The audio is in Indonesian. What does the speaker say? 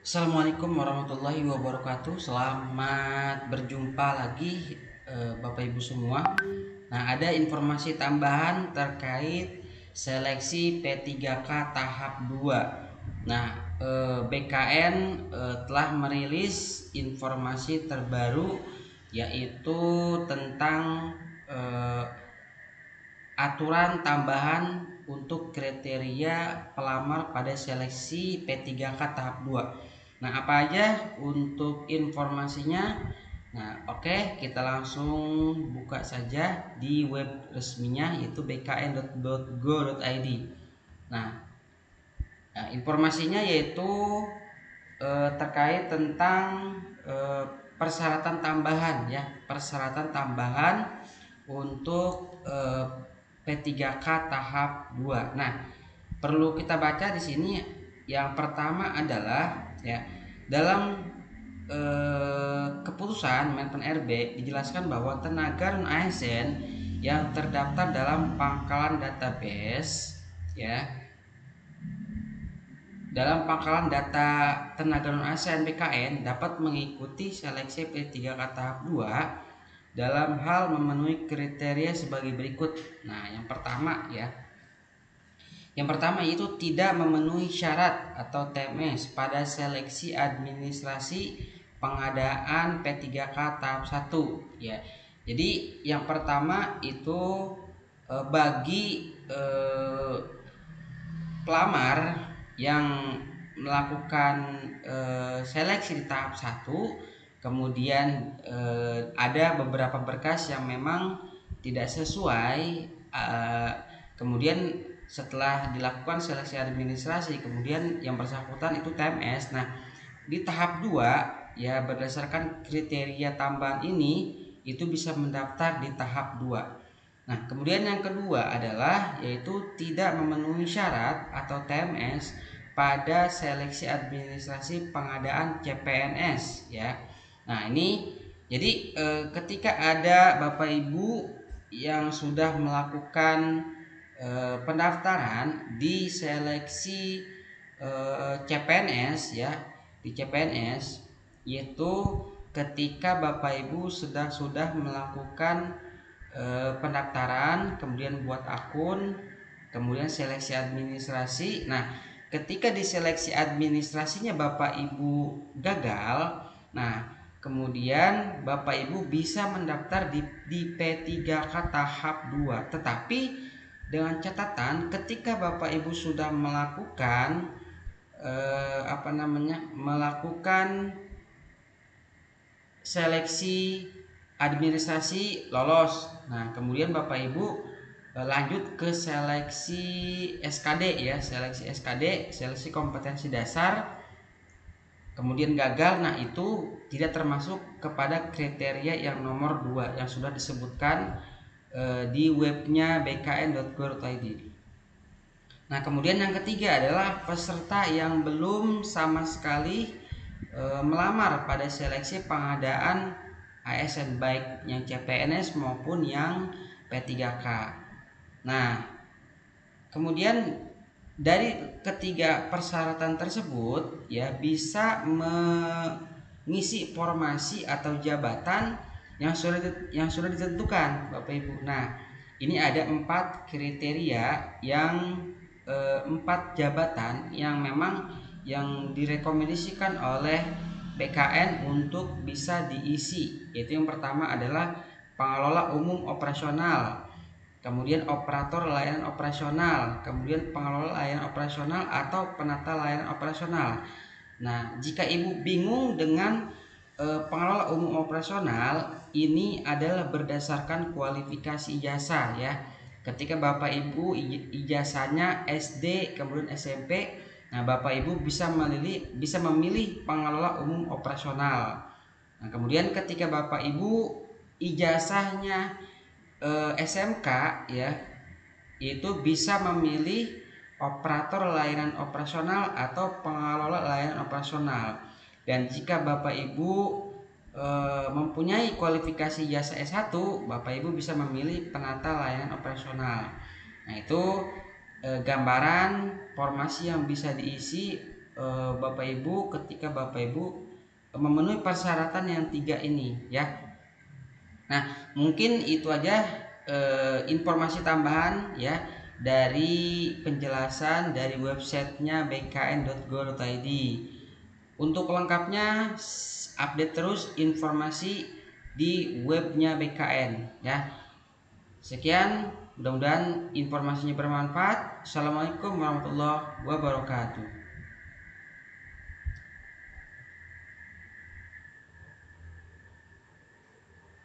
Assalamualaikum warahmatullahi wabarakatuh. Selamat berjumpa lagi Bapak Ibu semua. Nah, ada informasi tambahan terkait seleksi P3K tahap 2. Nah, BKN telah merilis informasi terbaru, yaitu tentang eh, aturan tambahan untuk kriteria pelamar pada seleksi P3K tahap 2. Nah, apa aja untuk informasinya? Nah, oke, kita langsung buka saja di web resminya, yaitu bkn.go.id. Nah, informasinya yaitu terkait tentang persyaratan tambahan, ya, persyaratan tambahan untuk P3K tahap 2. Nah, perlu kita baca di sini. Yang pertama adalah, ya, dalam keputusan Menpan RB dijelaskan bahwa tenaga non ASN yang terdaftar dalam pangkalan database, ya, dalam pangkalan data tenaga non ASN BKN dapat mengikuti seleksi P3K tahap 2 dalam hal memenuhi kriteria sebagai berikut. Nah, yang pertama, ya. Yang pertama itu tidak memenuhi syarat atau TMS pada seleksi administrasi pengadaan P3K tahap 1, ya. Jadi yang pertama itu bagi pelamar yang melakukan seleksi di tahap 1, kemudian ada beberapa berkas yang memang tidak sesuai, kemudian setelah dilakukan seleksi administrasi, kemudian yang bersangkutan itu TMS. Nah, di tahap 2, ya, berdasarkan kriteria tambahan ini itu bisa mendaftar di tahap 2. Nah, kemudian yang kedua adalah yaitu tidak memenuhi syarat atau TMS pada seleksi administrasi pengadaan CPNS, ya. Nah, ini jadi ketika ada Bapak Ibu yang sudah melakukan pendaftaran di seleksi CPNS, ya, di CPNS, yaitu ketika Bapak Ibu sudah melakukan pendaftaran, kemudian buat akun, kemudian seleksi administrasi. Nah, ketika di seleksi administrasinya Bapak Ibu gagal, nah, kemudian Bapak Ibu bisa mendaftar di P3K tahap 2. Tetapi dengan catatan ketika Bapak Ibu sudah melakukan melakukan seleksi administrasi lolos. Nah, kemudian Bapak Ibu lanjut ke seleksi SKD, ya, seleksi SKD, seleksi kompetensi dasar, kemudian gagal. Nah, itu tidak termasuk kepada kriteria yang nomor 2 yang sudah disebutkan di webnya bkn.go.id. Nah, kemudian yang ketiga adalah peserta yang belum sama sekali melamar pada seleksi pengadaan ASN, baik yang CPNS maupun yang P3K. Nah, kemudian dari ketiga persyaratan tersebut, ya, bisa mengisi formasi atau jabatan yang sudah ditentukan, Bapak Ibu. Nah, ini ada 4 kriteria, yang 4 jabatan yang memang yang direkomendasikan oleh BKN untuk bisa diisi, yaitu yang pertama adalah pengelola umum operasional, kemudian operator layanan operasional, kemudian pengelola layanan operasional atau penata layanan operasional. Nah, jika Ibu bingung dengan pengelola umum operasional, ini adalah berdasarkan kualifikasi ijazah, ya. Ketika Bapak Ibu ijazahnya SD kemudian SMP, nah, Bapak Ibu bisa memilih pengelola umum operasional. Nah, kemudian ketika Bapak Ibu ijazahnya SMK, ya, itu bisa memilih operator layanan operasional atau pengelola layanan operasional. Dan jika Bapak Ibu mempunyai kualifikasi jasa S1, Bapak Ibu bisa memilih penata layanan operasional. Nah, itu gambaran formasi yang bisa diisi Bapak Ibu ketika Bapak Ibu memenuhi persyaratan yang 3 ini ya. Nah, mungkin itu aja informasi tambahan ya dari penjelasan dari websitenya bkn.go.id. Untuk lengkapnya update terus informasi di webnya BKN ya. Sekian, mudah-mudahan informasinya bermanfaat. Assalamualaikum warahmatullahi wabarakatuh.